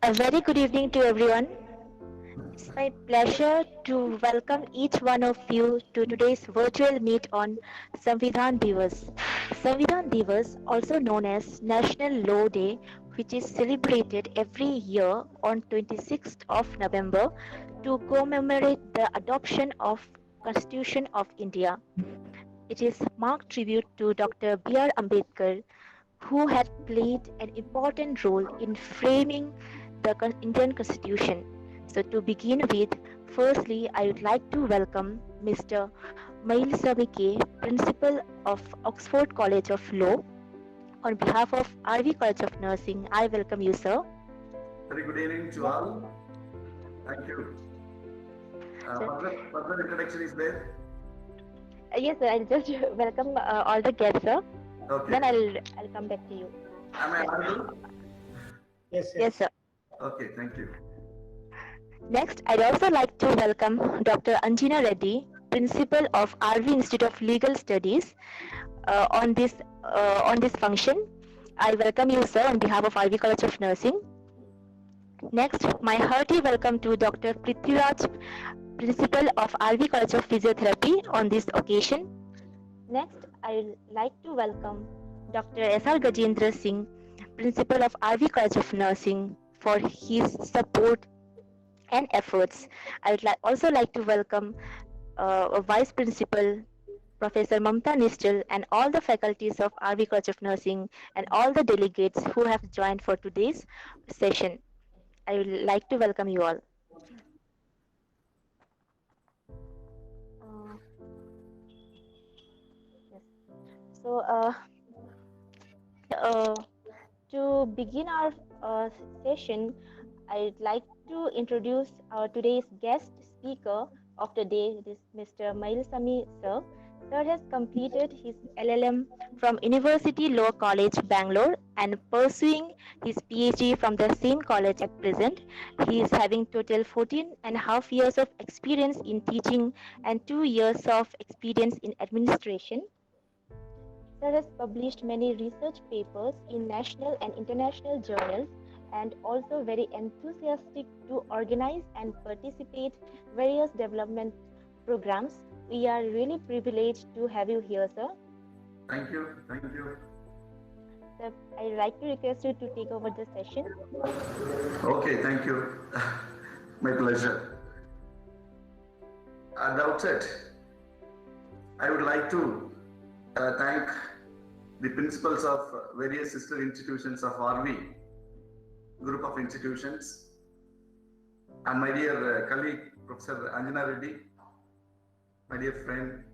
A very good evening to everyone. It's my pleasure to welcome each one of you to today's virtual meet on Samvidhan Divas. Samvidhan Divas, also known as National Law Day, which is celebrated every year on 26th of November to commemorate the adoption of Constitution of India. It is marked tribute to Dr. B.R. Ambedkar, who had played an important role in framing the Indian Constitution. So, to begin with, firstly, I would like to welcome Mr. Mailsamy K, Principal of Oxford College of Law. On behalf of RV College of Nursing, I welcome you, sir. Very good evening to all. Thank you. So, Further introduction is there? yes, sir, I'll just welcome all the guests, sir. Okay. Then I'll come back to you. Am I Yeah. audible? Yes, Yes, yes. sir. Okay, thank you. Next, I'd also like to welcome Dr. Anjina Reddy, Principal of RV Institute of Legal Studies, on this function. I welcome you, sir, on behalf of RV College of Nursing. Next, my hearty welcome to Dr. Prithviraj, Principal of RV College of Physiotherapy, on this occasion. Next, I'd like to welcome Dr. S.R. Gajendra Singh, Principal of RV College of Nursing, for his support and efforts. I would also like to welcome Vice Principal Professor Mamta Nistal and all the faculties of RV College of Nursing and all the delegates who have joined for today's session. I would like to welcome you all. Uh, yes. So, uh, to begin our session, I'd like to introduce our today's guest speaker of the day, this Mr. Mailsamy sir. Sir has completed his LLM from University Law College, Bangalore, and pursuing his PhD from the same college at present. He is having total 14 and a half years of experience in teaching and 2 years of experience in administration. Sir has published many research papers in national and international journals and also very enthusiastic to organize and participate various development programs. We are really privileged to have you here, sir. Thank you. Thank you. Sir, I'd like to request you to take over the session. Okay, thank you. My pleasure. At the outset, I would like to thank the principals of various sister institutions of RV, group of institutions, and my dear colleague, Professor Anjana Reddy, my dear friend,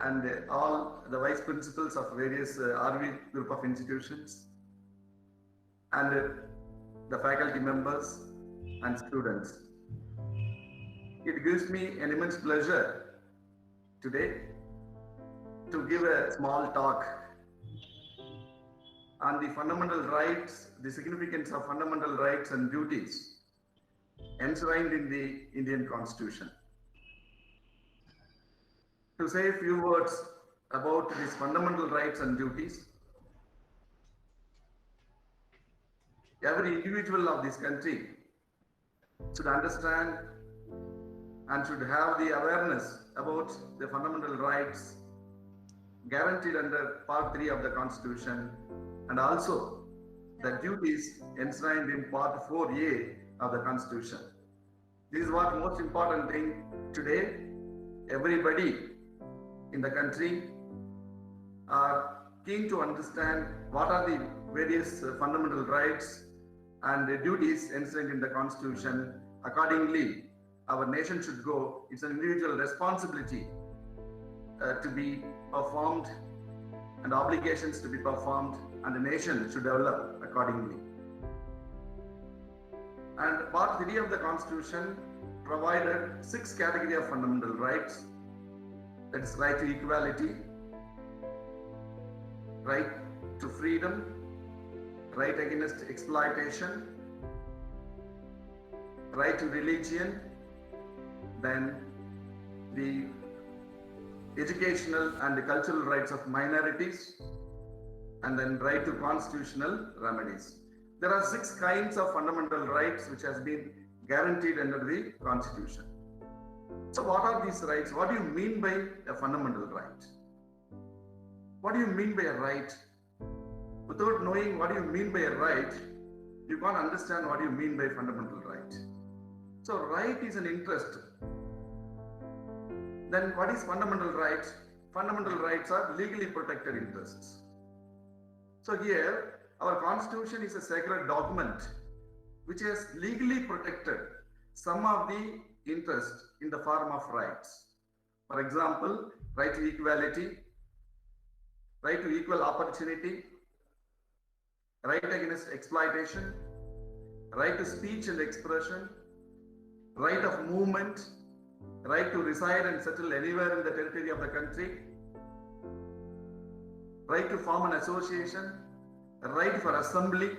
and all the vice principals of various RV group of institutions, and the faculty members and students. It gives me an immense pleasure today to give a small talk on the fundamental rights, the significance of fundamental rights and duties enshrined in the Indian Constitution. To say a few words about these fundamental rights and duties, every individual of this country should understand and should have the awareness about the fundamental rights guaranteed under Part 3 of the Constitution and also the duties enshrined in Part 4A of the Constitution. This is what most important thing today. Everybody in the country are keen to understand what are the various fundamental rights and the duties enshrined in the Constitution. Accordingly, our nation should go. It's an individual responsibility to be performed and obligations to be performed, and the nation should develop accordingly. And Part 3 of the Constitution provided 6 categories of fundamental rights. That is right to equality, right to freedom, right against exploitation, right to religion, then the educational and the cultural rights of minorities, and then right to constitutional remedies. There are 6 kinds of fundamental rights which has been guaranteed under the Constitution. So what are these rights? What do you mean by a fundamental right? What do you mean by a right? Without knowing what you mean by a right, you can't understand what you mean by fundamental right. So right is an interest. Then what is fundamental right? Fundamental rights are legally protected interests. So here, our Constitution is a sacred document which has legally protected some of the interests in the form of rights. For example, right to equality, right to equal opportunity, right against exploitation, right to speech and expression, right of movement, right to reside and settle anywhere in the territory of the country, right to form an association, right for assembly,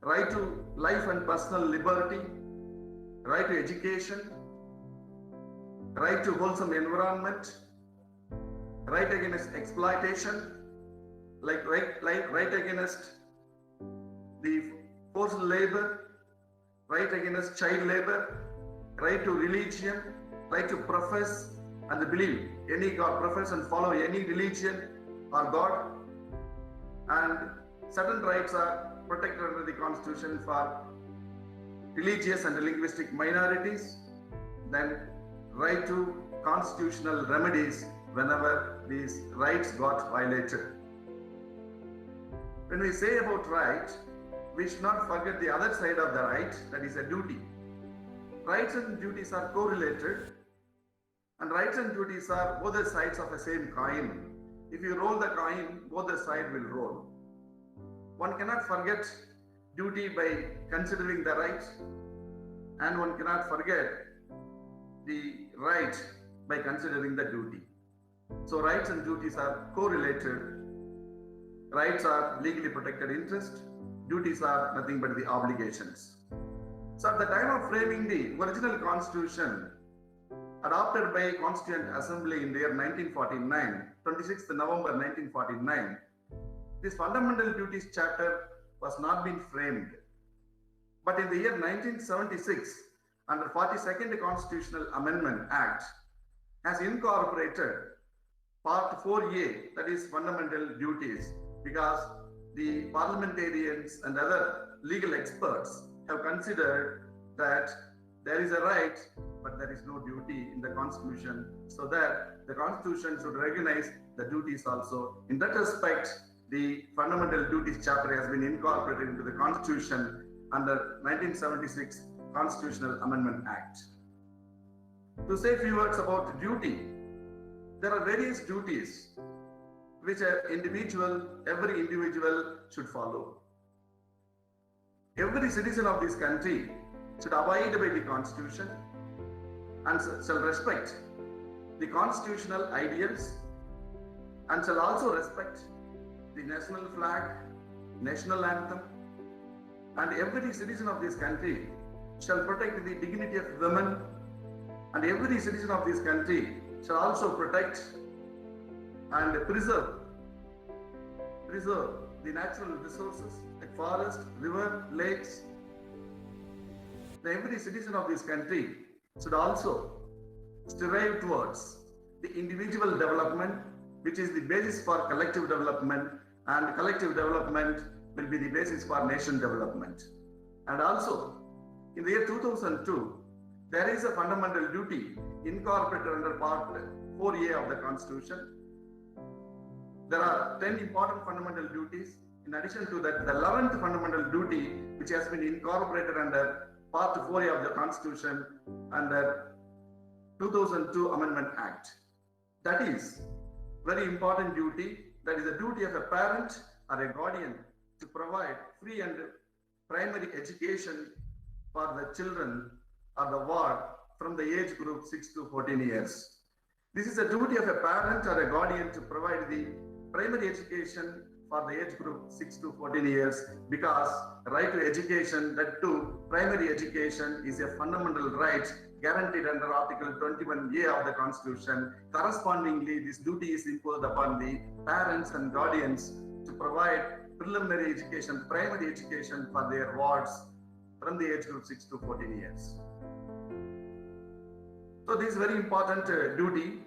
right to life and personal liberty, right to education, right to wholesome environment, right against exploitation, like right against the forced labor, right against child labor, right to religion, right to profess and believe any God, profess and follow any religion or God, and certain rights are protected under the Constitution for religious and linguistic minorities. Then right to constitutional remedies whenever these rights got violated. When we say about right, we should not forget the other side of the right, that is a duty. Rights and duties are correlated, and rights and duties are both the sides of the same coin. If you roll the coin, both the sides will roll. One cannot forget duty by considering the right, and one cannot forget the right by considering the duty. So rights and duties are correlated. Rights are legally protected interest, duties are nothing but the obligations. So at the time of framing the original Constitution, adopted by Constituent Assembly in the year 1949, 26th November 1949, this fundamental duties chapter was not being framed. But in the year 1976, under 42nd Constitutional Amendment Act, has incorporated Part 4A, that is fundamental duties, because the parliamentarians and other legal experts have considered that there is a right, but there is no duty in the Constitution, so that the Constitution should recognize the duties also. In that respect, the fundamental duties chapter has been incorporated into the Constitution under 1976 Constitutional Amendment Act. To say a few words about duty, there are various duties which every individual should follow. Every citizen of this country should abide by the Constitution and shall respect the constitutional ideals and shall also respect the national flag, national anthem, and every citizen of this country shall protect the dignity of women, and every citizen of this country shall also protect and preserve the natural resources like forest, river, lakes. Every citizen of this country should also strive towards the individual development, which is the basis for collective development, and collective development will be the basis for nation development. And also, in the year 2002, there is a fundamental duty incorporated under Part 4A of the Constitution. There are 10 important fundamental duties. In addition to that, the 11th fundamental duty, which has been incorporated under Part 4A of the Constitution under 2002 Amendment Act. That is very important duty. That is the duty of a parent or a guardian to provide free and primary education for the children or the ward from the age group 6 to 14 years. This is a duty of a parent or a guardian to provide the primary education for the age group 6 to 14 years, because right to education, that too, primary education, is a fundamental right guaranteed under Article 21A of the Constitution. Correspondingly, this duty is imposed upon the parents and guardians to provide preliminary education, primary education for their wards from the age group 6 to 14 years. So this is very important duty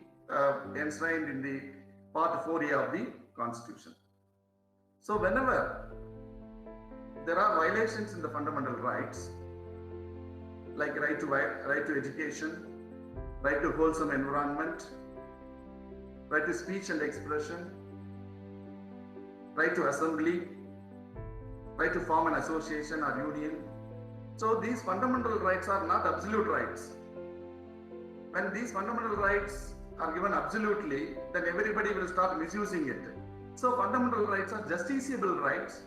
enshrined in the part 4A of the Constitution. So whenever there are violations in the fundamental rights, like right to education, right to wholesome environment, right to speech and expression, right to assembly, right to form an association or union. So these fundamental rights are not absolute rights. When these fundamental rights are given absolutely, then everybody will start misusing it. So fundamental rights are justiciable rights.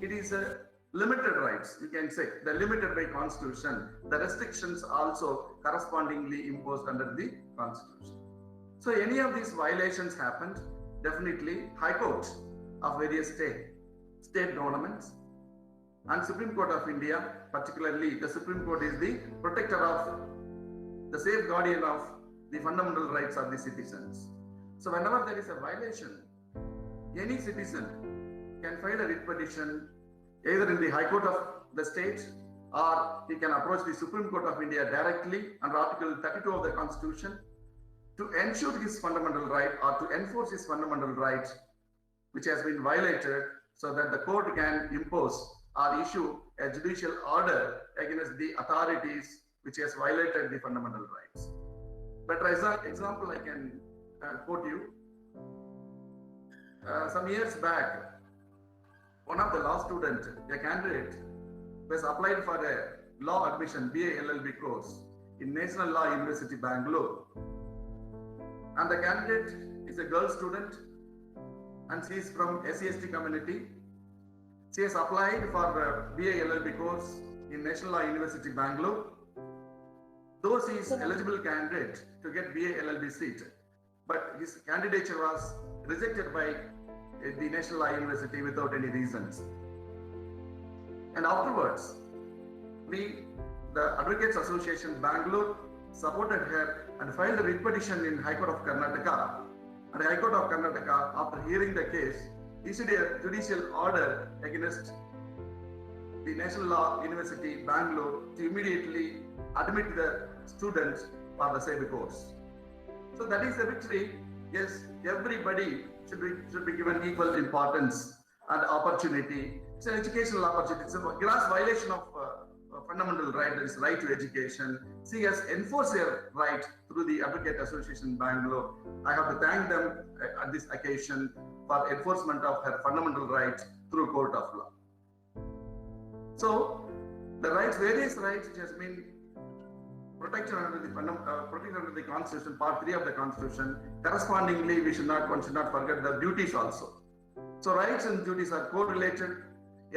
It is a limited rights, you can say. They're limited by Constitution. The restrictions also correspondingly imposed under the Constitution. So any of these violations happened, definitely High Court of various state governments and Supreme Court of India, particularly the Supreme Court is the protector of, the safeguardian of the fundamental rights of the citizens. So whenever there is a violation, any citizen can file a writ petition either in the High Court of the state, or he can approach the Supreme Court of India directly under Article 32 of the Constitution to ensure his fundamental right or to enforce his fundamental right which has been violated, so that the court can impose or issue a judicial order against the authorities which has violated the fundamental rights. But as an example, I can quote you. Some years back, one of the law students, a candidate, was applied for a law admission BA LLB course in National Law University, Bangalore. And the candidate is a girl student and she is from SCST community. She has applied for BA LLB course in National Law University, Bangalore. Though she is eligible candidate to get BA LLB seat, but his candidature was rejected by the National Law University without any reasons. And afterwards, the Advocates Association Bangalore supported her and filed a writ petition in High Court of Karnataka. And High Court of Karnataka, after hearing the case, issued a judicial order against the National Law University Bangalore to immediately admit the students for the same course. So that is a victory. Yes, everybody should be given equal importance and opportunity. It's an educational opportunity. It's a gross violation of fundamental right, that is right to education. She has enforced her right through the Advocate Association Bangalore. I have to thank them at this occasion for enforcement of her fundamental right through court of law. So the rights, various rights which has been protected under the Constitution, Part 3 of the Constitution. Correspondingly, one should not forget the duties also. So rights and duties are correlated.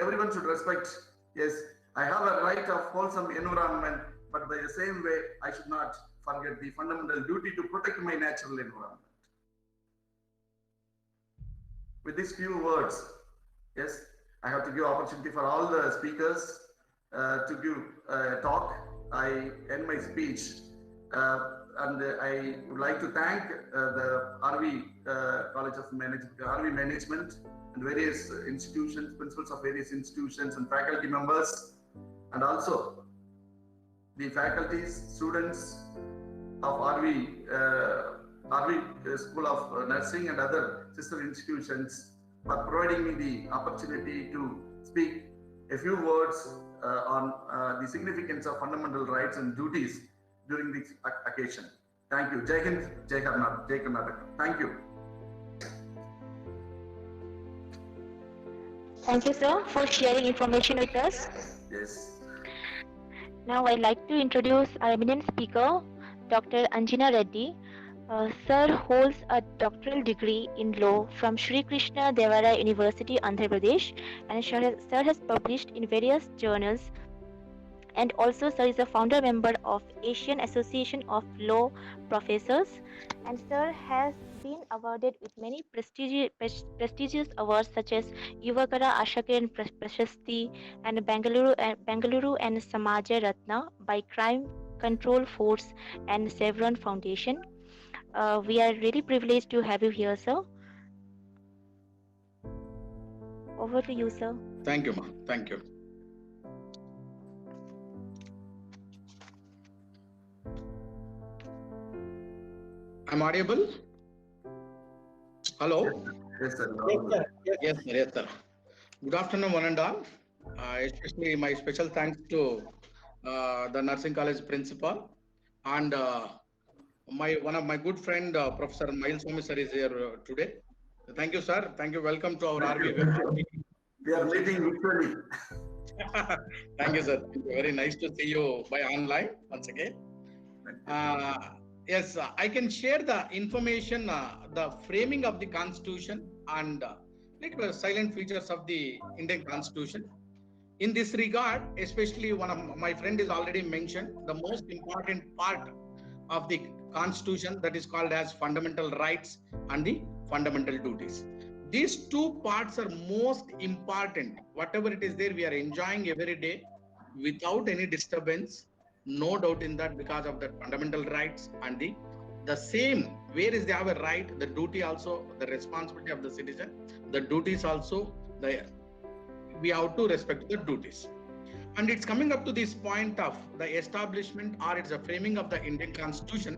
Everyone should respect. Yes, I have a right of wholesome environment, but by the same way, I should not forget the fundamental duty to protect my natural environment. With these few words, yes, I have to give opportunity for all the speakers to give a talk. I end my speech and I would like to thank the RV College of RV Management and various institutions, principals of various institutions and faculty members, and also the faculties, students of RV School of Nursing and other sister institutions for providing me the opportunity to speak a few words on the significance of fundamental rights and duties during this occasion. Thank you. Jai Hind, Jai Karnataka. Thank you. Thank you, sir, for sharing information with us. Yes. Now I'd like to introduce our eminent speaker, Dr. Anjana Reddy. Sir holds a doctoral degree in law from Sri Krishna Devara University, Andhra Pradesh, and sir has published in various journals. And also, sir is a founder member of Asian Association of Law Professors, and sir has been awarded with many prestigious awards such as Yuvakara Ashakiran Prashasti and Bengaluru and Samaja Ratna by Crime Control Force and Chevron Foundation. We are really privileged to have you here, sir. Over to you, sir. Thank you, ma. Thank you. I'm audible? Hello? Yes, sir. Yes, sir. Yes, sir. Good afternoon, one and all. Especially my special thanks to the nursing college principal and my one of my good friend, Professor Mail Swami sir is here today. Thank you, sir. Thank you. Welcome to our Thank RV you. web. We are meeting virtually. Thank you, sir. Thank you. Very nice to see you by online once again. Yes, I can share the information, the framing of the Constitution and little silent features of the Indian Constitution. In this regard, especially one of my friend is already mentioned, the most important part of the Constitution that is called as fundamental rights and the fundamental duties. These two parts are most important. Whatever it is there, we are enjoying every day without any disturbance. No doubt in that because of the fundamental rights and the same. Where is they have a right, the duty also, the responsibility of the citizen, the duties also, we have to respect the duties. And it's coming up to this point of the establishment or it's a framing of the Indian Constitution.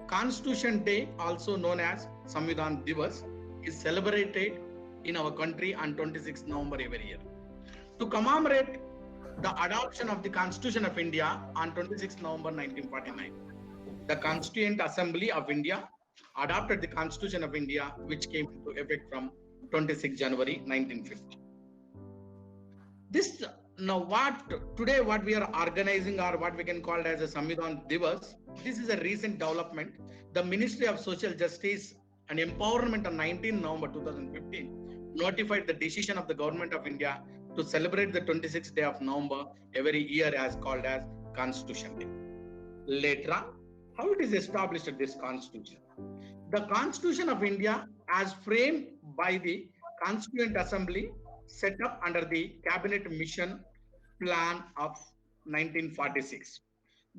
Constitution Day, also known as Samvidhan Divas, is celebrated in our country on 26th November every year. To commemorate the adoption of the Constitution of India on 26th November 1949, the Constituent Assembly of India adopted the Constitution of India, which came into effect from 26 January 1950. This now what we are organizing or what we can call as a Samvidhan Divas, this is a recent development. The Ministry of Social Justice and Empowerment on 19 November 2015 notified the decision of the Government of India to celebrate the 26th day of November every year as called as Constitution Day. Later on, how it is established this Constitution? The Constitution of India as framed by the Constituent Assembly set up under the Cabinet Mission Plan of 1946.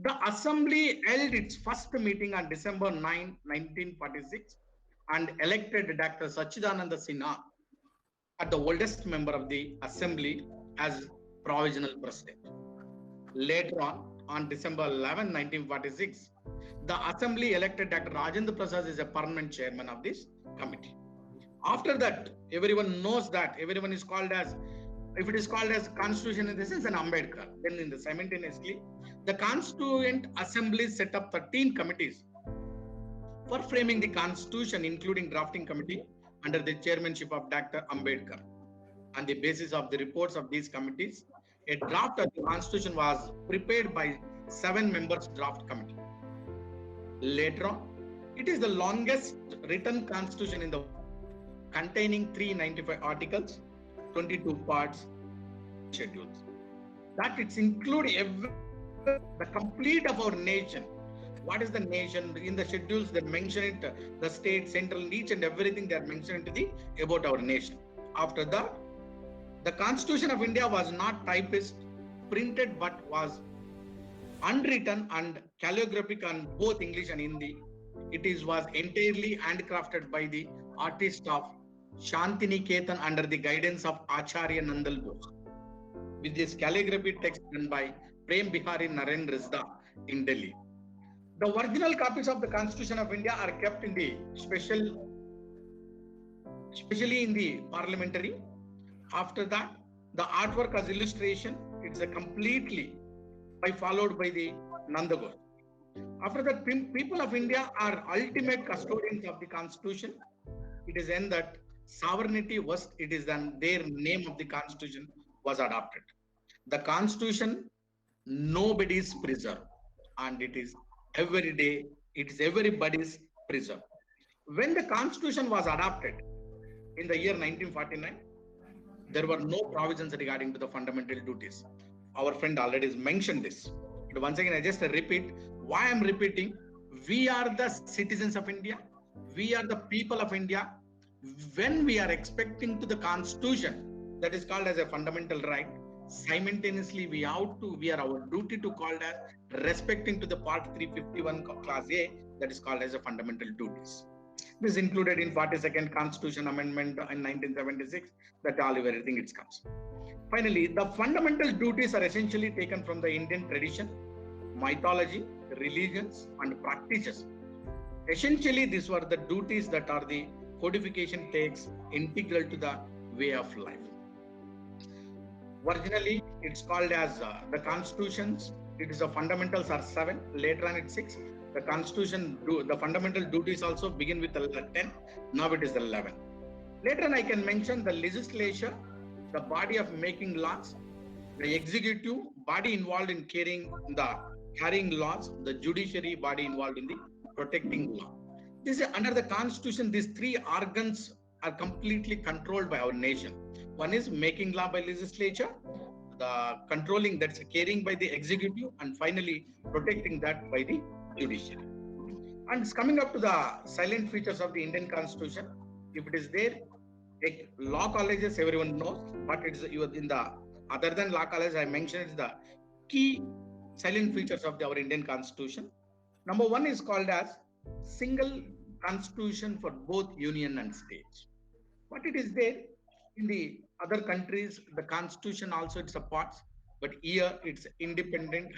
The Assembly held its first meeting on December 9, 1946 and elected Dr. Sachidananda Sinha as the oldest member of the Assembly as provisional president. Later on December 11, 1946, the Assembly elected Dr. Rajendra Prasad as a permanent chairman of this committee. After that, everyone knows that everyone is called as, if it is called as Constitution in the sense, an Ambedkar. Then in the simultaneously, the Constituent Assembly set up 13 committees for framing the Constitution, including drafting committee under the chairmanship of Dr. Ambedkar. On the basis of the reports of these committees, a draft of the Constitution was prepared by 7 members draft committee. Later on, it is the longest written Constitution in the world, containing 395 articles, 22 parts, schedules. That it's include the complete of our nation. What is the nation? In the schedules, they mention it, the state, central, each and everything they are mentioned to the about our nation. After that, the Constitution of India was not typist, printed, but was unwritten and calligraphic on both English and Hindi. It was entirely handcrafted by the artist of Shantiniketan under the guidance of Acharya Nandal Bose. With this calligraphy text done by Prem Bihari Naren Rizda in Delhi. The original copies of the Constitution of India are kept in the especially in the parliamentary. After that, the artwork as illustration, it's a completely followed by the Nanda Ghosh. After that, people of India are ultimate custodians of the Constitution. It is then that sovereignty was, it is then their name of the Constitution was adopted. The Constitution, nobody's preserved, and it is every day, it is everybody's preserved. When the Constitution was adopted in the year 1949, there were no provisions regarding to the fundamental duties. Our friend already mentioned this. But once again, I just repeat why I'm repeating. We are the citizens of India. We are the people of India. When we are expecting to the Constitution, that is called as a fundamental right, simultaneously we are our duty to call as respecting to the part 351 class A, that is called as a fundamental duties. This is included in 42nd Constitution Amendment in 1976. That all everything it comes. Finally, the fundamental duties are essentially taken from the Indian tradition, mythology, religions, and practices. Essentially, these were the duties that are the codification takes integral to the way of life. Originally, it's called as the constitutions. It is the fundamentals are 7. Later on, it's 6. The constitution, the fundamental duties also begin with the 10. Now it is the 11. Later on, I can mention the legislature, the body of making laws, the executive body involved in carrying laws, the judiciary body involved in the protecting law. This is under the constitution. These 3 organs are completely controlled by our nation. One is making law by legislature, the controlling, that's carrying by the executive, and finally protecting that by the judiciary. And it's coming up to the silent features of the Indian Constitution. If it is there, law colleges everyone knows, but it's in the other than law college I mentioned it's the key silent features of our Indian Constitution. Number 1 is called as single constitution for both union and states. What it is there in the other countries, the constitution also it's a part, but here it's independent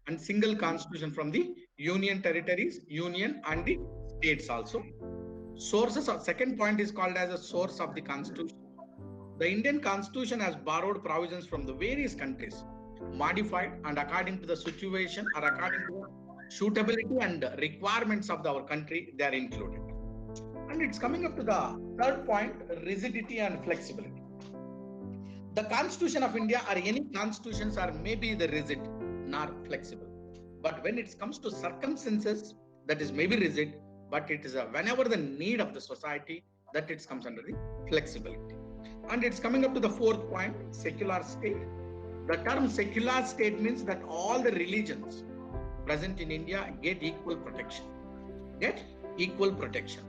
and single constitution from the union territories, union and the states also. Sources of second point is called as a source of the constitution. The Indian Constitution has borrowed provisions from the various countries, modified and according to the situation or according to the suitability and requirements of our country, they are included. And it's coming up to the third point, rigidity and flexibility. The Constitution of India or any constitutions are maybe the rigid, not flexible. But when it comes to circumstances, that is maybe rigid, but it is whenever the need of the society, that it comes under the flexibility. And it's coming up to the fourth point, secular state. The term secular state means that all the religions present in India get equal protection. Get equal protection.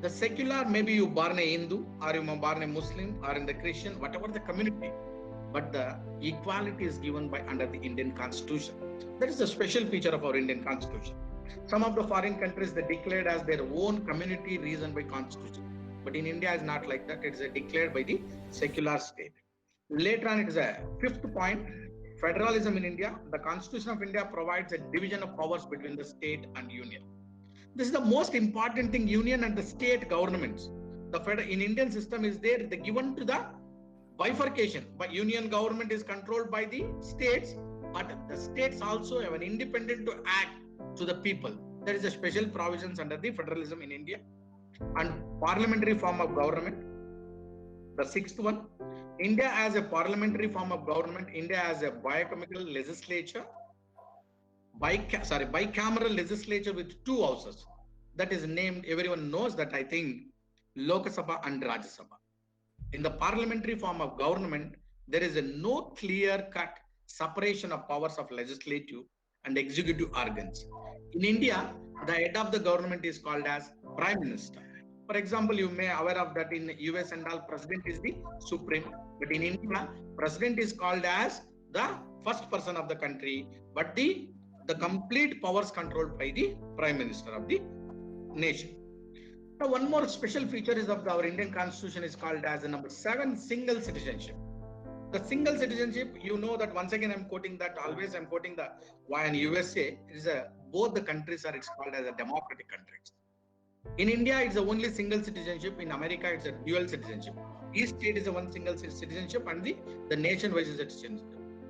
The secular, maybe you born a Hindu or you born a Muslim or in the Christian, whatever the community, but the equality is given by under the Indian Constitution. That is a special feature of our Indian Constitution. Some of the foreign countries, they declared as their own community reasoned by Constitution. But in India, it's not like that. It is declared by the secular state. Later on, it is a fifth point, federalism in India. The Constitution of India provides a division of powers between the state and union. This is the most important thing, union and the state governments. The in Indian system is there, the given to the bifurcation, but union government is controlled by the states, but the states also have an independent to act to the people. There is a special provisions under the federalism in India. And parliamentary form of government. The sixth one, India as a parliamentary form of government. India has a bicameral legislature, bicameral legislature with 2 houses. That is named, everyone knows that, I think, Lok Sabha and Rajya Sabha. In the parliamentary form of government, there is no clear-cut separation of powers of legislative and executive organs. In India, the head of the government is called as Prime Minister. For example, you may aware of that in US and all, President is the supreme, but in India, President is called as the first person of the country, but the complete powers controlled by the Prime Minister of the nation. Now, one more special feature is of our Indian Constitution is called as the number 7, single citizenship. The single citizenship, you know that once again I'm quoting that, always I'm quoting the why in USA, it is both the countries are, it's called as a democratic countries. In India, it's the only single citizenship. In America, it's a dual citizenship. Each state is a one single citizenship and the nation-wise is a citizenship.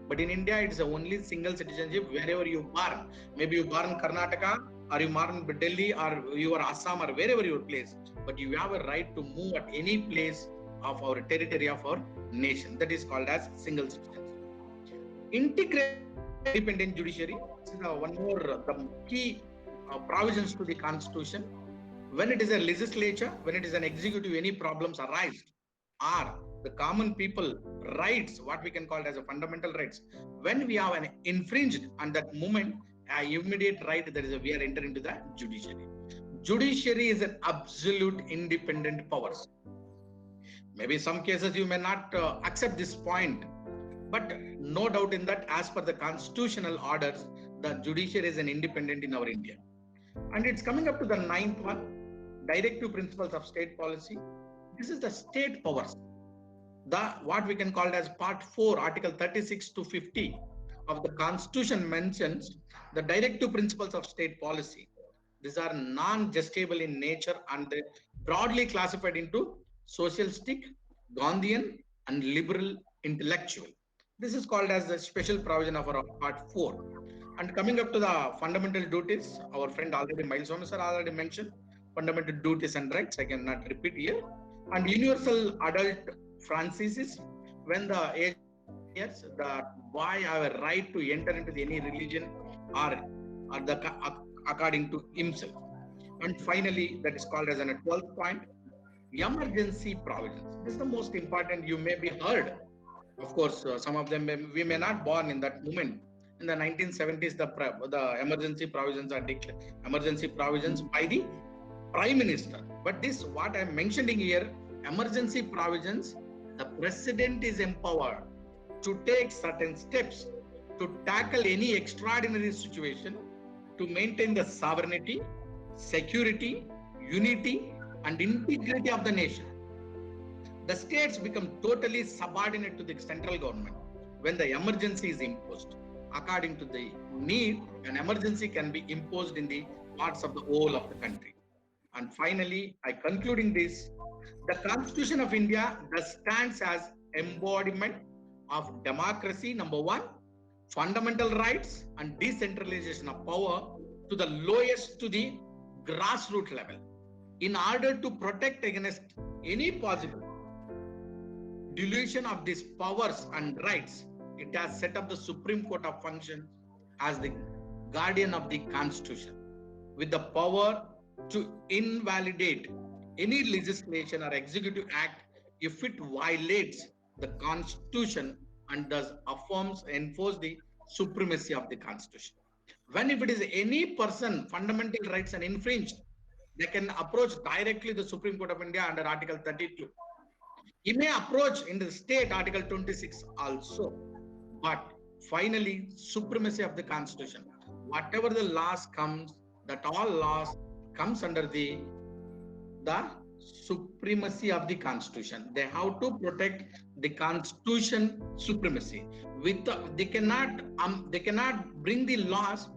But in India, it's the only single citizenship wherever you born. Maybe you born in Karnataka, or you born in Delhi, or you are Assam, or wherever your place. But you have a right to move at any place of our territory of our nation. That is called as single citizenship. Integrated independent judiciary. This is one more the key provisions to the Constitution. When it is a legislature, when it is an executive, any problems arise, or the common people rights, what we can call as a fundamental rights, when we have an infringed and that moment, immediate right, that is we are entering into the judiciary. Judiciary is an absolute independent powers. Maybe some cases you may not accept this point, but no doubt in that, as per the constitutional orders, the judiciary is an independent in our India. And it's coming up to the 9th one. directive principles of state policy. This is the state powers. What we can call it as part 4, article 36 to 50 of the constitution mentions the directive principles of state policy. These are non-gestable in nature and they broadly classified into socialistic, Gandhian and liberal intellectual. This is called as the special provision of our part 4. And coming up to the fundamental duties, our friend already, Miles Swamin sir already mentioned fundamental duties and rights. I cannot repeat here. And universal adult franchises, when the age years, the boy have a right to enter into any religion or according to himself. And finally, that is called as a 12th point, emergency provisions. This is the most important. You may be heard. Of course, some of them we may not born in that moment. In the 1970s, the emergency provisions are declared. Emergency provisions by the Prime Minister. But this, what I am mentioning here, emergency provisions, the President is empowered to take certain steps to tackle any extraordinary situation to maintain the sovereignty, security, unity, and integrity of the nation. The states become totally subordinate to the central government when the emergency is imposed. According to the need, an emergency can be imposed in the parts of the whole of the country. And finally, I concluding this, the Constitution of India thus stands as embodiment of democracy, number 1, fundamental rights and decentralization of power to the lowest, to the grassroots level, in order to protect against any possible dilution of these powers and rights. It has set up the Supreme Court of function as the guardian of the Constitution, with the power to invalidate any legislation or executive act if it violates the Constitution and thus affirms, enforce the supremacy of the Constitution. When if it is any person fundamental rights are infringed, they can approach directly the Supreme Court of India under Article 32. He may approach in the state Article 26 also. But finally, supremacy of the Constitution. Whatever the laws comes, that all laws comes under the supremacy of the Constitution. They have to protect the Constitution supremacy. They cannot bring the laws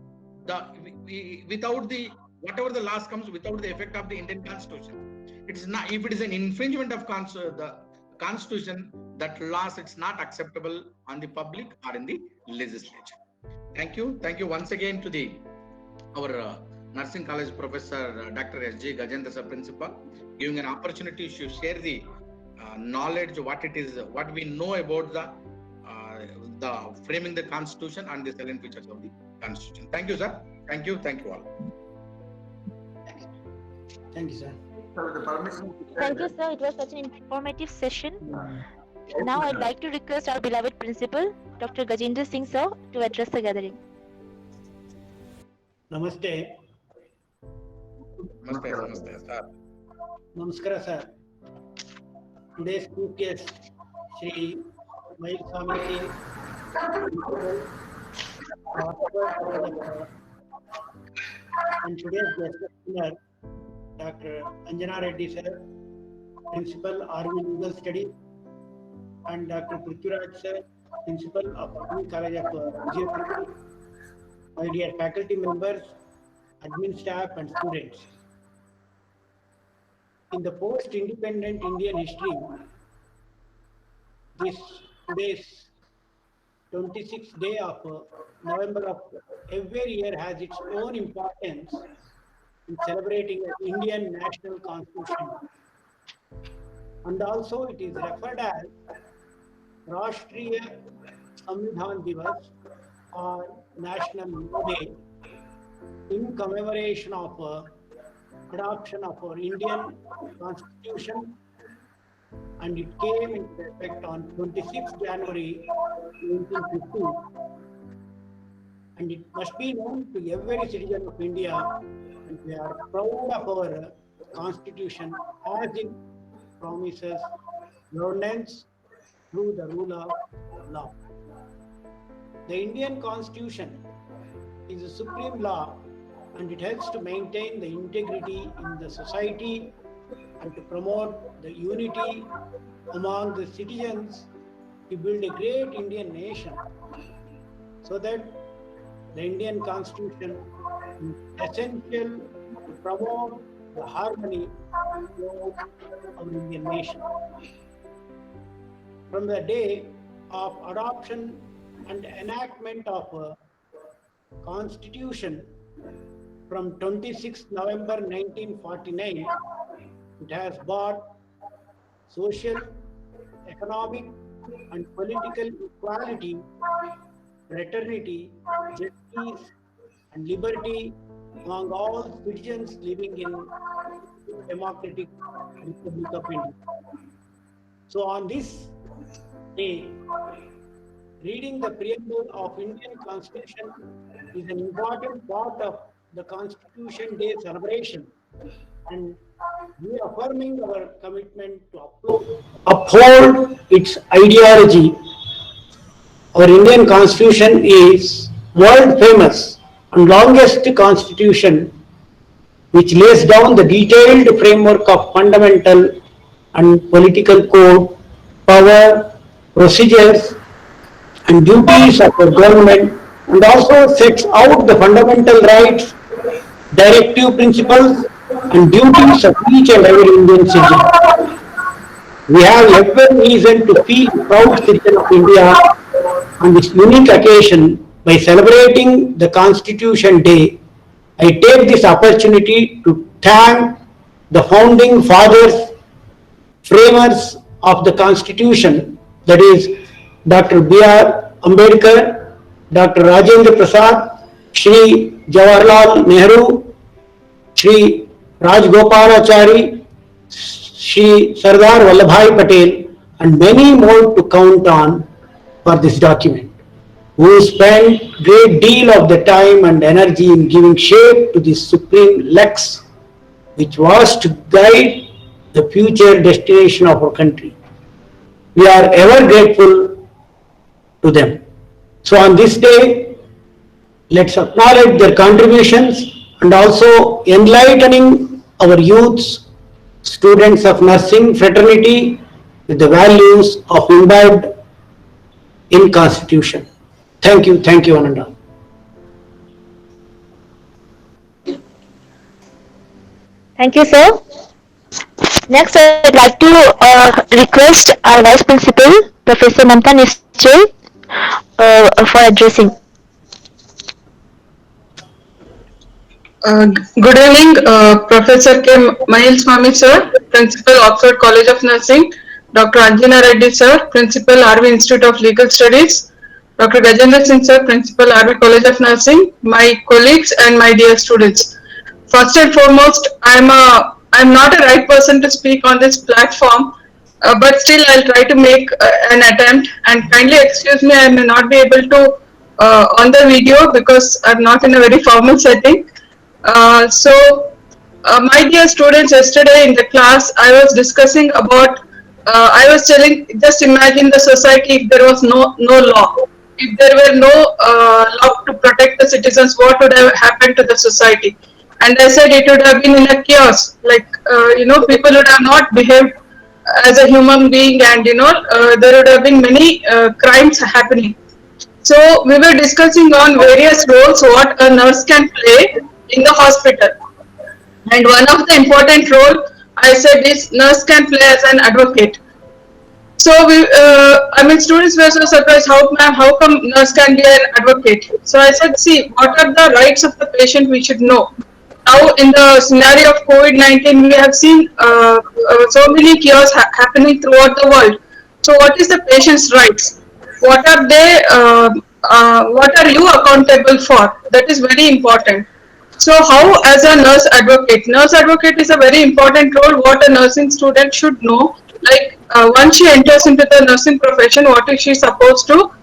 without the whatever the laws comes without the effect of the Indian Constitution. It is not, if it is an infringement of the Constitution, that laws, it's not acceptable on the public or in the legislature. Thank you. Thank you once again to our Nursing College Professor Dr. S.J. Gajendra sir, Principal, giving an opportunity to share the knowledge, what it is, what we know about the framing the Constitution and the salient features of the Constitution. Thank you, sir. Thank you. Thank you all. Thank you, sir. With the permission. Thank you, sir. It was such an informative session. Now I'd like to request our beloved principal, Dr. Gajendra Singh sir, to address the gathering. Namaste. Namaste, namaste, sir. Namaskara, sir. Today's chief guest, Shri Miles Swamin, and today's guest speaker, Dr. Anjana Reddy sir, Principal RV Legal Studies, and Dr. Prithviraj sir, Principal of Nursing College of Physiotherapy. My dear faculty members, admin staff and students. In the post-independent Indian history, today's 26th day of November of every year has its own importance in celebrating the Indian National Constitution. And also it is referred as Rashtriya Samvidhan Divas or National Law Day in commemoration of adoption of our Indian Constitution, and it came into effect on 26th January 1950. And it must be known to every citizen of India, and we are proud of our Constitution as it promises governance through the rule of law. The Indian Constitution is the supreme law and it helps to maintain the integrity in the society and to promote the unity among the citizens to build a great Indian nation, so that the Indian Constitution is essential to promote the harmony of our Indian nation. From the day of adoption and enactment of a Constitution from 26 November 1949, it has brought social, economic, and political equality, fraternity, justice, and liberty among all citizens living in democratic Republic of India. So on this day, reading the preamble of Indian Constitution is an important part of the Constitution Day celebration, and reaffirming our commitment to uphold its ideology. Our Indian Constitution is world famous and longest constitution which lays down the detailed framework of fundamental and political code, power, procedures, and duties of the government, and also sets out the fundamental rights, directive principles, and duties of each and every Indian citizen. We have every reason to feel proud citizen of India on this unique occasion by celebrating the Constitution Day. I take this opportunity to thank the founding fathers, framers of the Constitution, that is Dr. B.R. Ambedkar, Dr. Rajendra Prasad, Shri Jawaharlal Nehru, Shri Rajgopalachari, Shri Sardar Vallabhbhai Patel, and many more to count on for this document, who spent great deal of the time and energy in giving shape to this supreme lex, which was to guide the future destination of our country. We are ever grateful to them. So on this day, let's acknowledge their contributions and also enlightening our youths, students of nursing fraternity, with the values of imbibed in Constitution. Thank you, Ananda. Thank you, sir. Next, I'd like to request our Vice Principal, Professor Mamta Nischal, for addressing. Good evening, Professor K. Mahil Swami sir, Principal Oxford College of Nursing, Dr. Anjana Reddy sir, Principal RV Institute of Legal Studies, Dr. Gajendra Singh sir, Principal RV College of Nursing, my colleagues and my dear students. First and foremost, I'm not a right person to speak on this platform, but still I'll try to make an attempt, and kindly excuse me, I may not be able to on the video because I'm not in a very formal setting. My dear students, yesterday in the class, I was discussing about, I was telling, just imagine the society if there was no law. If there were no law to protect the citizens, what would have happened to the society? And I said it would have been in a chaos, like, people would have not behaved as a human being, and, there would have been many crimes happening. So we were discussing on various roles what a nurse can play in the hospital, and one of the important role I said is nurse can play as an advocate. So students were so surprised, how come nurse can be an advocate? So I said, see, what are the rights of the patient we should know. Now in the scenario of COVID-19, we have seen so many cures happening throughout the world. So what is the patient's rights? What are they? What are you accountable for? That is very important. So how, as a nurse advocate is a very important role what a nursing student should know. Like once she enters into the nursing profession, what is she supposed to, what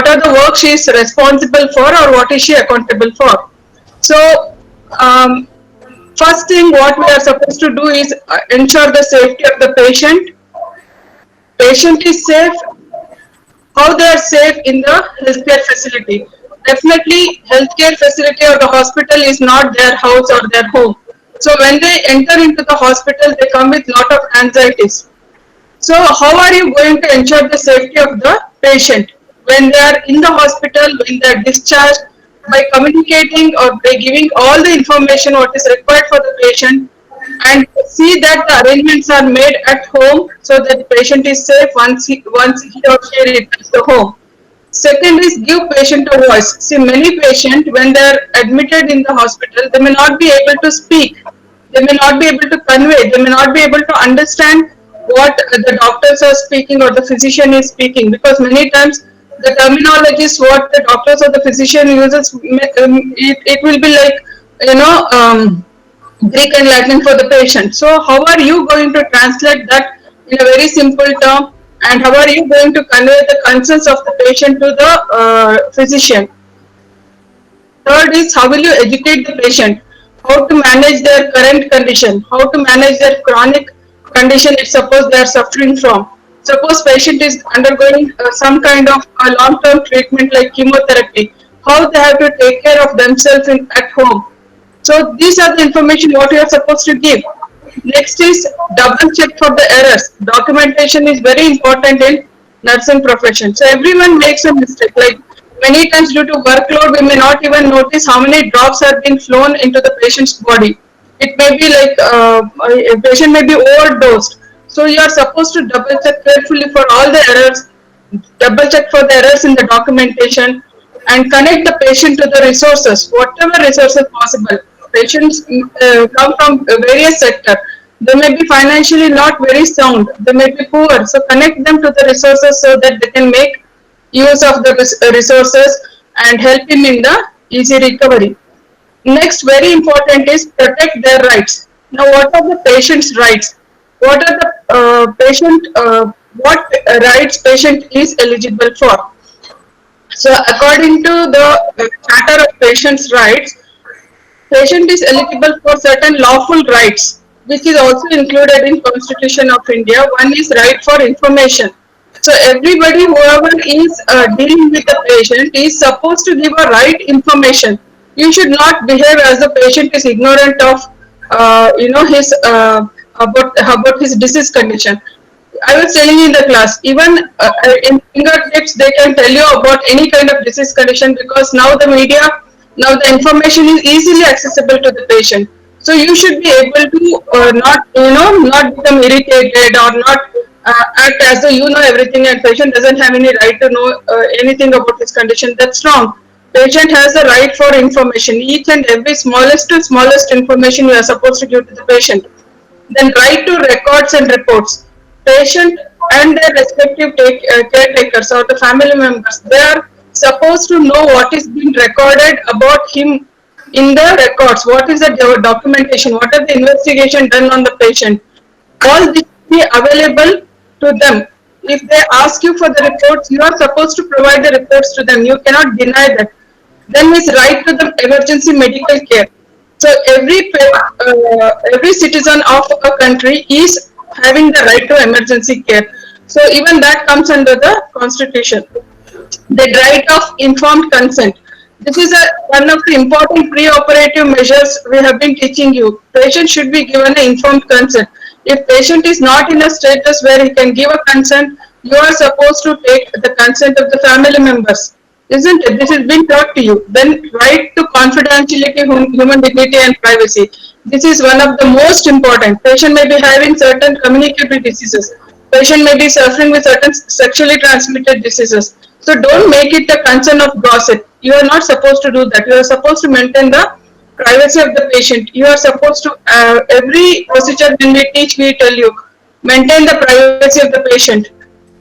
are the work she is responsible for, or what is she accountable for. So first thing what we are supposed to do is ensure the safety of the patient. Patient is safe. How they are safe in the healthcare facility. definitely healthcare facility or the hospital is not their house or their home. So when they enter into the hospital, they come with lot of anxieties. So how are you going to ensure the safety of the patient when they are in the hospital, when they are discharged, by communicating or by giving all the information what is required for the patient, and see that the arrangements are made at home so that the patient is safe once he or she returns to home. Second is give patient a voice. See, many patients, when they are admitted in the hospital, they may not be able to speak. They may not be able to convey. They may not be able to understand what the doctors are speaking or the physician is speaking, because many times the terminologies what the doctors or the physician uses, it will be like, you know, Greek and Latin for the patient. So how are you going to translate that in a very simple term, and how are you going to convey the concerns of the patient to the physician? Third is how will you educate the patient? How to manage their current condition? How to manage their chronic condition if suppose they are suffering from? Suppose patient is undergoing some kind of long-term treatment like chemotherapy. How they have to take care of themselves at home? So these are the information what you are supposed to give. Next is double check for the errors. Documentation is very important in nursing profession. So everyone makes a mistake. Like many times due to workload, we may not even notice how many drops have been flown into the patient's body. It may be like a patient may be overdosed. So you are supposed to double check carefully for all the errors, double check for the errors in the documentation, and connect the patient to the resources, whatever resources possible. Patients come from various sectors. They may be financially not very sound. They may be poor. So connect them to the resources so that they can make use of the resources and help him in the easy recovery. Next, very important is protect their rights. Now, what are the patient's rights? What are the what rights patient is eligible for? So, according to the Charter of Patients' Rights, patient is eligible for certain lawful rights, which is also included in Constitution of India. One is right for information. So everybody, whoever is dealing with the patient, is supposed to give a right information. You should not behave as the patient is ignorant of, his about his disease condition. I was telling you in the class, even in fingertips, they can tell you about any kind of disease condition, because now the media, now the information is easily accessible to the patient. So you should be able to not become irritated or not act as though you know everything and patient doesn't have any right to know anything about his condition. That's wrong. Patient has the right for information. Each and every smallest to smallest information you are supposed to give to the patient. Then right to records and reports. Patient and their respective caretakers or the family members, they are supposed to know what is being recorded about him in the records. What is the documentation? What are the investigation done on the patient? All this will be available to them. If they ask you for the reports, you are supposed to provide the reports to them. You cannot deny that. Then is right to the emergency medical care. So every citizen of a country is having the right to emergency care. So even that comes under the constitution. The right of informed consent. This is one of the important pre-operative measures we have been teaching you. Patient should be given an informed consent. If patient is not in a status where he can give a consent, you are supposed to take the consent of the family members. Isn't it? This has been taught to you. Then right to confidentiality, human dignity and privacy. This is one of the most important. Patient may be having certain communicable diseases. Patient may be suffering with certain sexually transmitted diseases. So don't make it a concern of gossip. You are not supposed to do that. You are supposed to maintain the privacy of the patient. You are supposed to, every procedure when we teach, we tell you, maintain the privacy of the patient.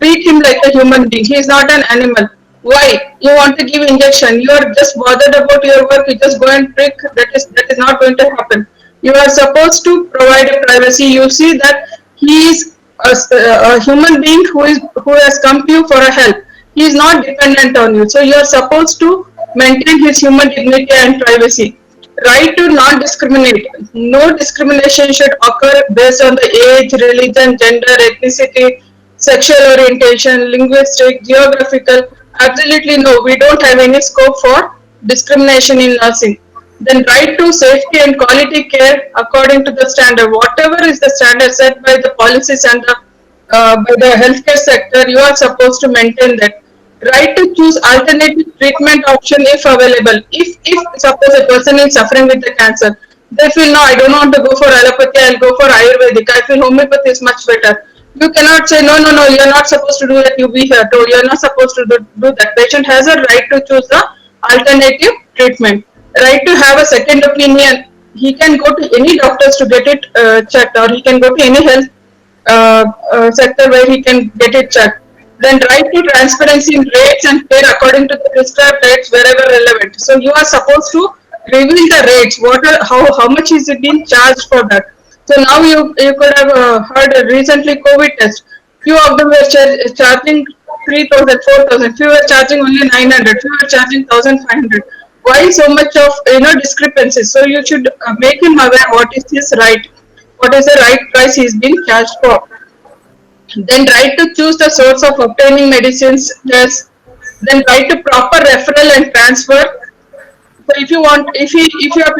Treat him like a human being. He is not an animal. Why? You want to give injection. You are just bothered about your work. You just go and prick. That is not going to happen. You are supposed to provide a privacy. You see that he is a human being who has come to you for a help. He is not dependent on you. So you are supposed to maintain his human dignity and privacy. Right to not discriminate. No discrimination should occur based on the age, religion, gender, ethnicity, sexual orientation, linguistic, geographical, Absolutely no, we don't have any scope for discrimination in nursing. Then right to safety and quality care according to the standard. Whatever is the standard set by the policies and by the healthcare sector, you are supposed to maintain that. Right to choose alternative treatment option if available. If suppose a person is suffering with the cancer, they feel no, I don't want to go for allopathy, I'll go for Ayurvedic. I feel homeopathy is much better. You cannot say no, no, no. You're not supposed to do that. You be here. No, you're not supposed to do that. Patient has a right to choose the alternative treatment. Right to have a second opinion. He can go to any doctors to get it checked, or he can go to any health sector where he can get it checked. Then right to transparency in rates and care according to the prescribed rates wherever relevant. So you are supposed to reveal the rates. What are, how much is it being charged for that? So now you could have heard recently COVID test. Few of them were charging 3,000, 4,000. Few were charging only 900. Few were charging 1,500. Why so much of discrepancies? So you should make him aware what is his right, what is the right price he is being charged for. Then right to choose the source of obtaining medicines. Yes. Then right to proper referral and transfer. So if you are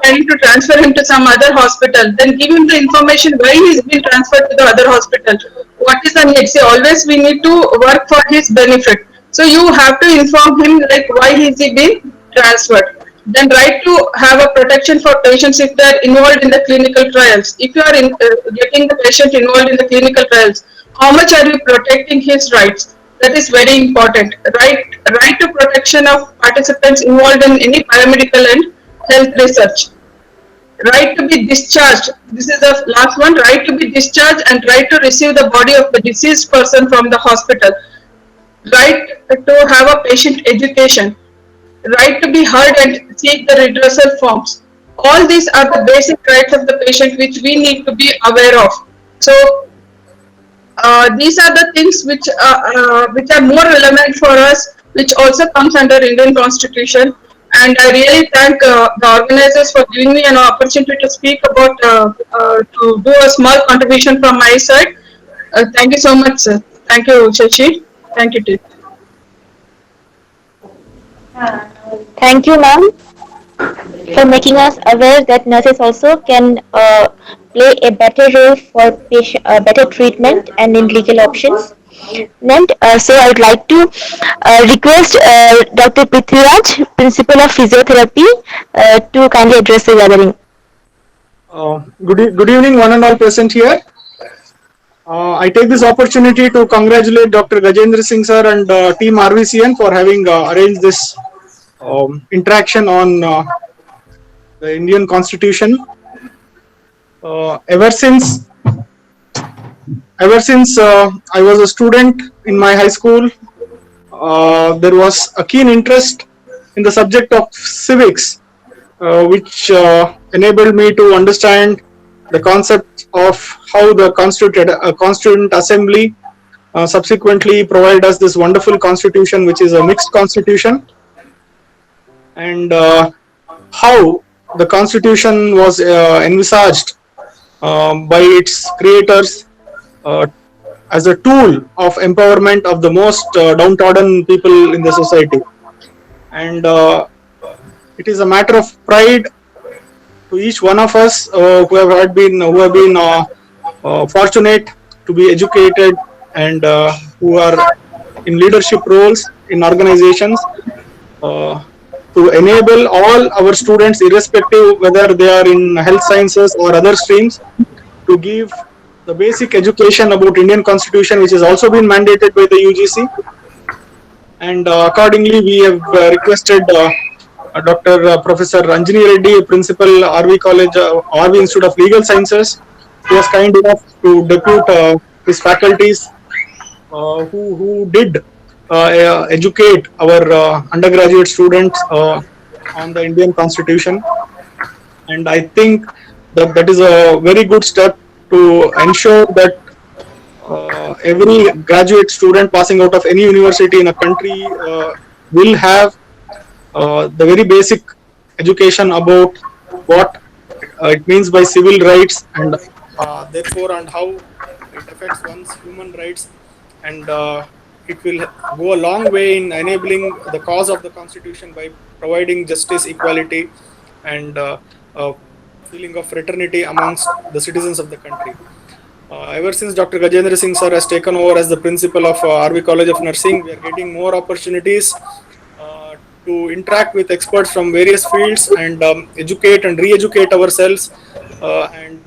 planning to transfer him to some other hospital, then give him the information why he is being transferred to the other hospital. What is the need? See, always we need to work for his benefit. So you have to inform him like why he is being transferred. Then right to have a protection for patients if they are involved in the clinical trials. If you are getting the patient involved in the clinical trials, how much are you protecting his rights? That is very important. Right to protection of participants involved in any paramedical and health research. Right to be discharged. This is the last one. Right to be discharged and right to receive the body of the deceased person from the hospital. Right to have a patient education. Right to be heard and seek the redressal forms. All these are the basic rights of the patient which we need to be aware of. So these are the things which are more relevant for us, which also comes under Indian Constitution. And I really thank the organizers for giving me an opportunity to speak about to do a small contribution from my side. Thank you so much, sir. Thank you, Shashi. Thank you, Tim. Thank you, ma'am, for making us aware that nurses also can play a better role for better treatment and in legal options. So I would like to request Dr. Prithviraj, Principal of Physiotherapy, to kindly address the gathering. Good evening, one and all present here. I take this opportunity to congratulate Dr. Gajendra Singh sir and team RVCN for having arranged this interaction on the Indian Constitution. Ever since I was a student in my high school, there was a keen interest in the subject of civics, which enabled me to understand the concept of how the Constituent Assembly subsequently provided us this wonderful constitution, which is a mixed constitution, and how the constitution was envisaged by its creators as a tool of empowerment of the most downtrodden people in the society. And it is a matter of pride to each one of us who have been fortunate to be educated and who are in leadership roles in organizations, to enable all our students, irrespective whether they are in health sciences or other streams, to give the basic education about Indian Constitution, which has also been mandated by the UGC. And accordingly, we have requested Dr. Professor Anjani Reddy, Principal RV College, RV Institute of Legal Sciences, who was kind enough to depute his faculties who did educate our undergraduate students on the Indian Constitution. And I think that is a very good step to ensure that every graduate student passing out of any university in a country will have the very basic education about what it means by civil rights, and therefore and how it affects one's human rights, and it will go a long way in enabling the cause of the Constitution by providing justice, equality, and feeling of fraternity amongst the citizens of the country. Ever since Dr. Gajendra Singh sir has taken over as the principal of RV College of Nursing, we are getting more opportunities to interact with experts from various fields and educate and re-educate ourselves. And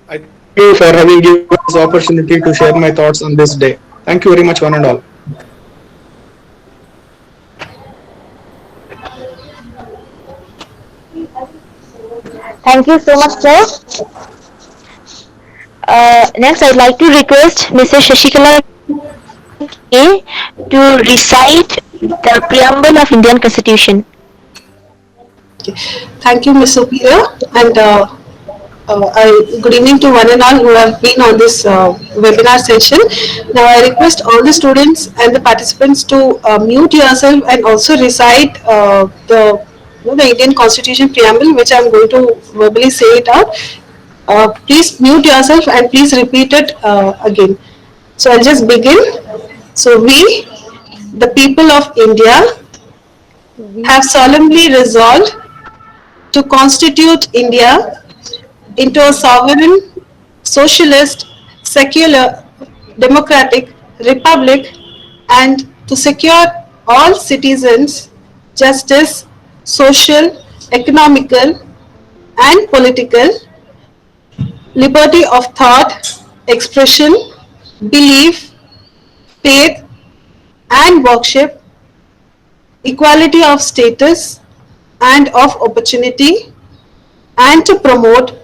I thank you for having given me this opportunity to share my thoughts on this day. Thank you very much, one and all. Thank you so much, sir. Next, I'd like to request Mrs. Shashikala K to recite the preamble of Indian Constitution. Thank you, Ms. Superior, and good evening to one and all who have been on this webinar session. Now, I request all the students and the participants to mute yourself and also recite the Indian Constitution preamble, which I am going to verbally say it out. Please mute yourself and please repeat it again. So, I'll just begin. So, we, the people of India, have solemnly resolved to constitute India into a sovereign, socialist, secular, democratic republic, and to secure all citizens justice, social, economical, and political liberty of thought, expression, belief, faith, and worship, equality of status and of opportunity, and to promote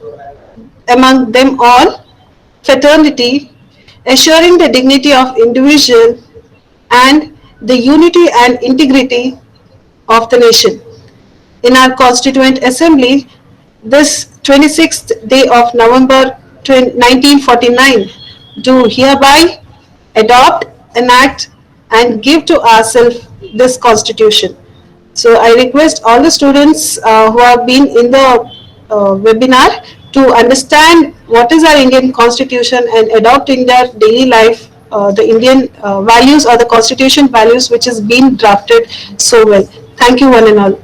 among them all fraternity, assuring the dignity of individual and the unity and integrity of the nation. In our Constituent Assembly, this 26th day of November 1949, do hereby adopt, enact, and give to ourselves this Constitution. So I request all the students who have been in the webinar to understand what is our Indian Constitution and adopt in their daily life the Indian values or the Constitution values which has been drafted so well. Thank you one and all.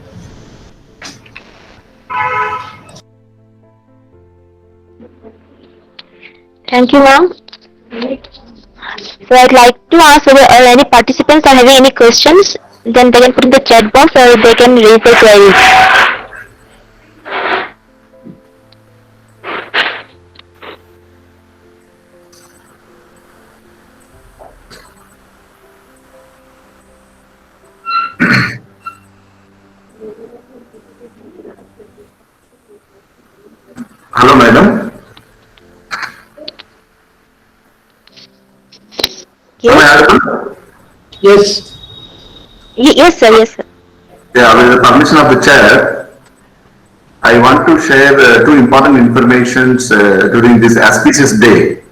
Thank you, ma'am. So I'd like to ask whether any participants are having any questions, then they can put in the chat box or they can raise their queries. Hello, madam. Am I audible? Yes. Yes, sir. Yes, sir. Yeah, with the permission of the chair, I want to share two important informations during this auspicious day.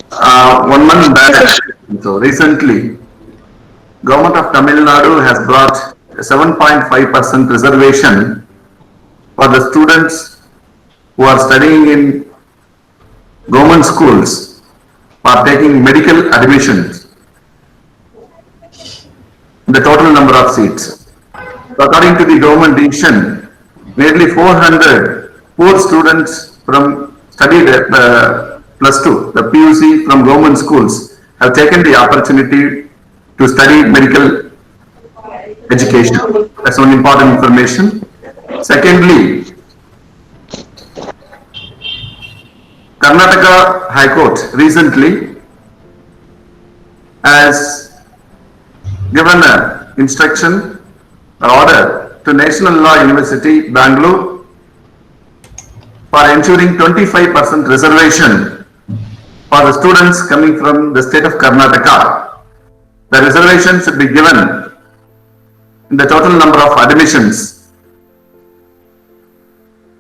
1 month back, so recently, Government of Tamil Nadu has brought a 7.5% reservation for the students who are studying in government schools for taking medical admissions. The total number of seats. According to the government decision, nearly 400 poor students from studied plus 2, the PUC from government schools have taken the opportunity to study medical education. That's one important information. Secondly, Karnataka High Court recently has given an instruction or order to National Law University, Bangalore, for ensuring 25% reservation for the students coming from the state of Karnataka. The reservation should be given in the total number of admissions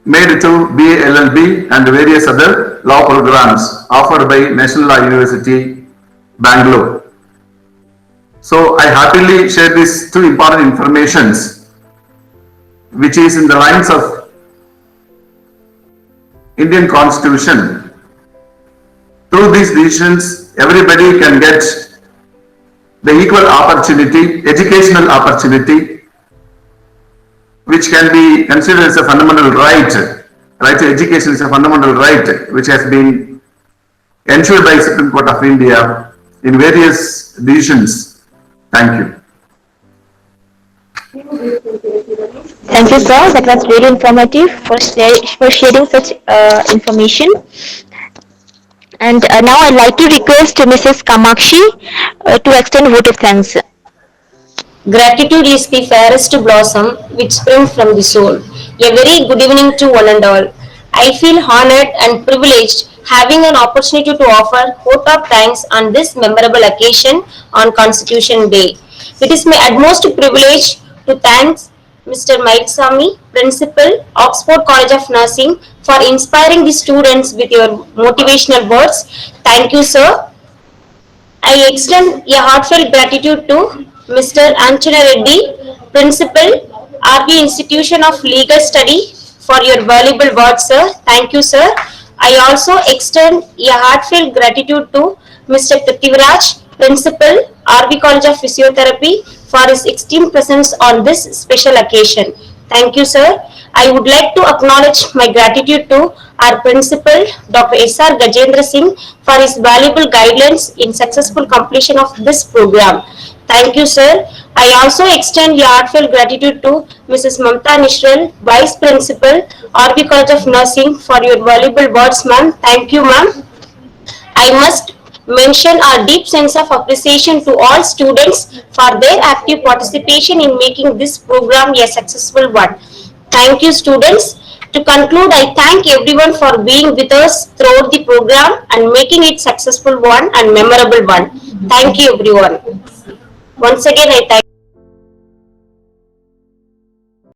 made to BA LLB and various other law programs offered by National Law University, Bangalore. So I happily share these two important informations, which is in the lines of Indian Constitution. Through these decisions, everybody can get the equal opportunity, educational opportunity, which can be considered as a fundamental right. Right to education is a fundamental right, which has been ensured by Supreme Court of India in various decisions. Thank you. Thank you, sir. That was really informative for sharing such information. And now I'd like to request Mrs. Kamakshi to extend a vote of thanks. Gratitude is the fairest blossom which springs from the soul. A very good evening to one and all. I feel honored and privileged having an opportunity to offer vote of thanks on this memorable occasion on Constitution Day. It is my utmost privilege to thank Mr. Mailsamy, Principal, Oxford College of Nursing, for inspiring the students with your motivational words. Thank you, sir. I extend a heartfelt gratitude to Mr. Anchana Reddy, Principal, RB Institution of Legal Study, for your valuable words, sir. Thank you, sir. I also extend a heartfelt gratitude to Mr. Prithviraj, Principal, RB College of Physiotherapy, for his esteemed presence on this special occasion. Thank you, sir. I would like to acknowledge my gratitude to our principal, Dr. S.R. Gajendra Singh, for his valuable guidelines in successful completion of this program. Thank you, sir. I also extend a heartfelt gratitude to Mrs. Mamta Nishral, Vice Principal, RB College of Nursing, for your valuable words, ma'am. Thank you, ma'am. I must mention our deep sense of appreciation to all students for their active participation in making this program a successful one. Thank you, students. To conclude, I thank everyone for being with us throughout the program and making it successful one and memorable one. Thank you, everyone. Once again, I thank